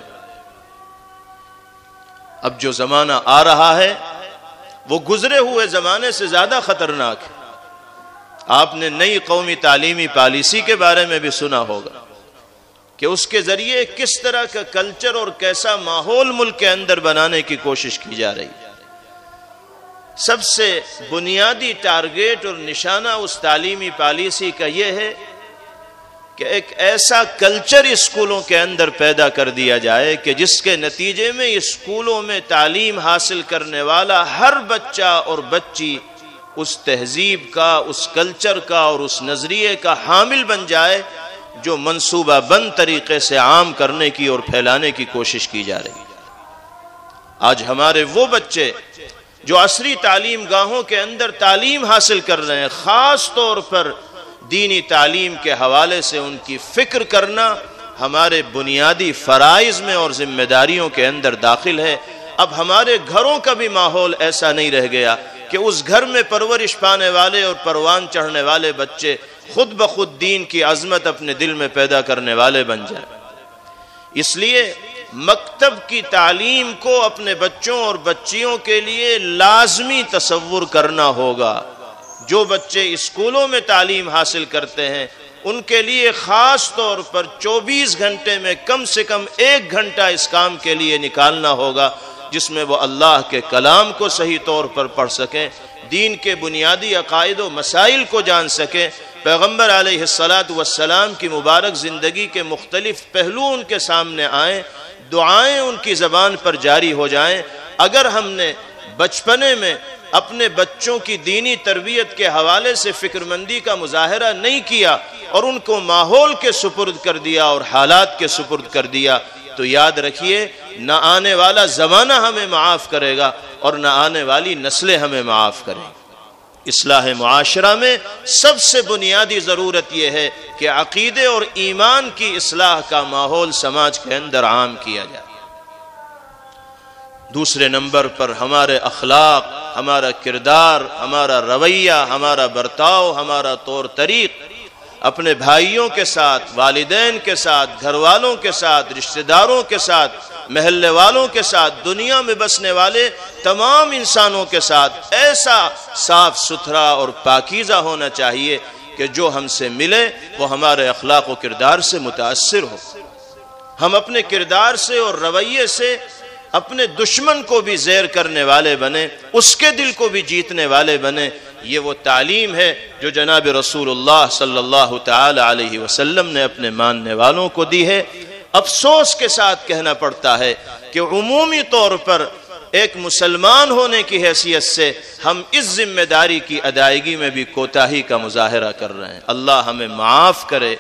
اب جو زمانہ آ رہا ہے وہ گزرے ہوئے زمانے سے زیادہ خطرناک ہے۔ آپ نے نئی قومی تعلیمی پالیسی کے بارے میں بھی سنا ہوگا کہ اس کے ذریعے کس طرح کا کلچر اور کیسا ماحول ملک کے اندر بنانے کی کوشش کی جا رہی ہے۔ سب سے بنیادی ٹارگیٹ اور نشانہ اس تعلیمی پالیسی کا یہ ہے کہ ایک ایسا کلچر اسکولوں کے اندر پیدا کر دیا جائے کہ جس کے نتیجے میں اسکولوں میں تعلیم حاصل کرنے والا ہر بچہ اور بچی اس تہذیب کا، اس کلچر کا اور اس نظریے کا حامل بن جائے جو منصوبہ بند طریقے سے عام کرنے کی اور پھیلانے کی کوشش کی جا رہی ہے۔ آج ہمارے وہ بچے جو عصری تعلیم گاہوں کے اندر تعلیم حاصل کر رہے ہیں، خاص طور پر دینی تعلیم کے حوالے سے ان کی فکر کرنا ہمارے بنیادی فرائض میں اور ذمہ داریوں کے اندر داخل ہے۔ اب ہمارے گھروں کا بھی ماحول ایسا نہیں رہ گیا کہ اس گھر میں پرورش پانے والے اور پروان چڑھنے والے بچے خود بخود دین کی عظمت اپنے دل میں پیدا کرنے والے بن جائیں۔ اس لیے مکتب کی تعلیم کو اپنے بچوں اور بچیوں کے لیے لازمی تصور کرنا ہوگا۔ جو بچے اسکولوں میں تعلیم حاصل کرتے ہیں ان کے لیے خاص طور پر 24 گھنٹے میں کم سے کم 1 گھنٹہ اس کام کے لیے نکالنا ہوگا جس میں وہ اللہ کے کلام کو صحیح طور پر پڑھ سکیں، دین کے بنیادی عقائد و مسائل کو جان سکیں، پیغمبر علیہ السلام کی مبارک زندگی کے مختلف پہلو ان کے سامنے آئیں، دعائیں ان کی زبان پر جاری ہو جائیں۔ اگر ہم نے بچپنے میں اپنے بچوں کی دینی تربیت کے حوالے سے فکر مندی کا مظاہرہ نہیں کیا اور ان کو ماحول کے سپرد کر دیا اور حالات کے سپرد کر دیا تو یاد رکھیے نہ آنے والا زمانہ ہمیں معاف کرے گا اور نہ آنے والی نسلیں ہمیں معاف کریں گی۔ اصلاح معاشرہ میں سب سے بنیادی ضرورت یہ ہے کہ عقیدے اور ایمان کی اصلاح کا ماحول سماج کے اندر عام کیا جائے۔ دوسرے نمبر پر ہمارے اخلاق، ہمارا کردار، ہمارا رویہ، ہمارا برتاؤ، ہمارا طور طریق اپنے بھائیوں کے ساتھ، والدین کے ساتھ، گھر والوں کے ساتھ، رشتہ داروں کے ساتھ، محلے والوں کے ساتھ، دنیا میں بسنے والے تمام انسانوں کے ساتھ ایسا صاف ستھرا اور پاکیزہ ہونا چاہیے کہ جو ہم سے ملے وہ ہمارے اخلاق و کردار سے متاثر ہو۔ ہم اپنے کردار سے اور رویے سے اپنے دشمن کو بھی زیر کرنے والے بنے، اس کے دل کو بھی جیتنے والے بنے۔ یہ وہ تعلیم ہے جو جناب رسول اللہ صلی اللہ تعالی علیہ وسلم نے اپنے ماننے والوں کو دی ہے۔ افسوس کے ساتھ کہنا پڑتا ہے کہ عمومی طور پر ایک مسلمان ہونے کی حیثیت سے ہم اس ذمہ داری کی ادائیگی میں بھی کوتاہی کا مظاہرہ کر رہے ہیں۔ اللہ ہمیں معاف کرے۔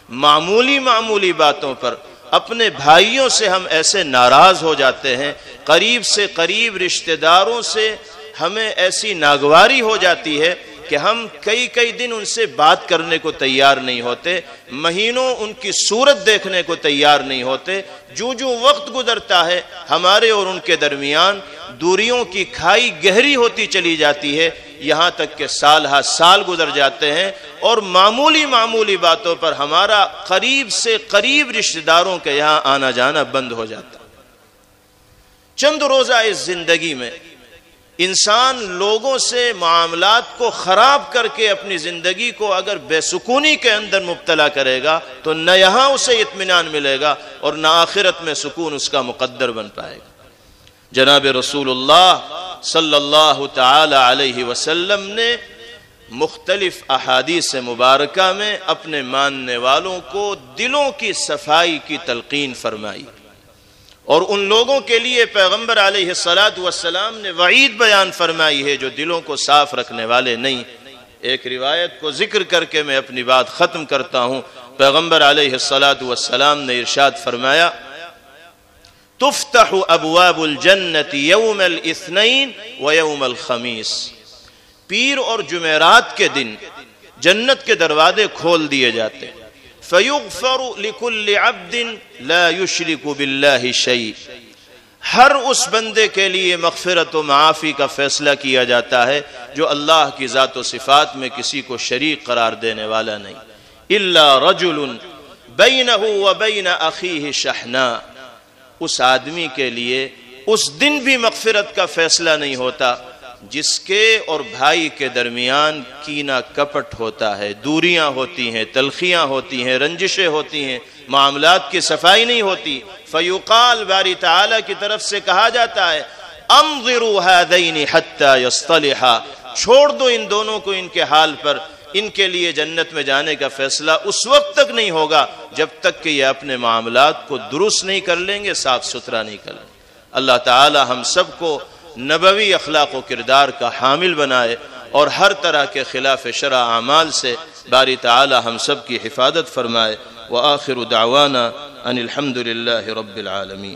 معمولی باتوں پر اپنے بھائیوں سے ہم ایسے ناراض ہو جاتے ہیں، قریب سے قریب رشتہ داروں سے ہمیں ایسی ناگواری ہو جاتی ہے کہ ہم کئی دن ان سے بات کرنے کو تیار نہیں ہوتے، مہینوں ان کی صورت دیکھنے کو تیار نہیں ہوتے۔ جو وقت گزرتا ہے ہمارے اور ان کے درمیان دوریوں کی کھائی گہری ہوتی چلی جاتی ہے، یہاں تک کہ سال ہا سال گزر جاتے ہیں اور معمولی باتوں پر ہمارا قریب سے قریب رشتہ داروں کے یہاں آنا جانا بند ہو جاتا ہے۔ چند روزہ اس زندگی میں انسان لوگوں سے معاملات کو خراب کر کے اپنی زندگی کو اگر بے سکونی کے اندر مبتلا کرے گا تو نہ یہاں اسے اطمینان ملے گا اور نہ آخرت میں سکون اس کا مقدر بن پائے گا۔ جناب رسول اللہ صلی اللہ تعالی علیہ وسلم نے مختلف احادیث مبارکہ میں اپنے ماننے والوں کو دلوں کی صفائی کی تلقین فرمائی اور ان لوگوں کے لیے پیغمبر علیہ السلام نے وعید بیان فرمائی ہے جو دلوں کو صاف رکھنے والے نہیں۔ ایک روایت کو ذکر کر کے میں اپنی بات ختم کرتا ہوں۔ پیغمبر علیہ السلام نے ارشاد فرمایا، تفتح ابواب الجنت یوم الاثنین و یوم الخمیس، پیر اور جمعرات کے دن جنت کے دروازے کھول دیے جاتے ہیں۔ فَيُغْفَرُ لِكُلِّ عَبْدٍ لَا يُشْرِكُ بِاللَّهِ شَيْءٍ، ہر اس بندے کے لیے مغفرت و معافی کا فیصلہ کیا جاتا ہے جو اللہ کی ذات و صفات میں کسی کو شریک قرار دینے والا نہیں. الا رجل بینہ و بین اخیہ شحناء، اس آدمی کے لیے اس دن بھی مغفرت کا فیصلہ نہیں ہوتا جس کے اور بھائی کے درمیان کینہ کپٹ ہوتا ہے، دوریاں ہوتی ہیں، تلخیاں ہوتی ہیں، رنجشیں ہوتی ہیں، معاملات کی صفائی نہیں ہوتی. فیقال، باری تعالیٰ کی طرف سے کہا جاتا ہے انظروا ہذین حتی یصطلحا، چھوڑ دو ان دونوں کو ان کے حال پر، ان کے لیے جنت میں جانے کا فیصلہ اس وقت تک نہیں ہوگا جب تک کہ یہ اپنے معاملات کو درست نہیں کر لیں گے، صاف ستھرا نہیں کر لیں گے. اللہ تعالی ہم سب کو نبوی اخلاق و کردار کا حامل بنائے اور ہر طرح کے خلاف شرع اعمال سے باری تعالی ہم سب کی حفاظت فرمائے. وآخر دعوانا ان الحمد للہ رب العالمین.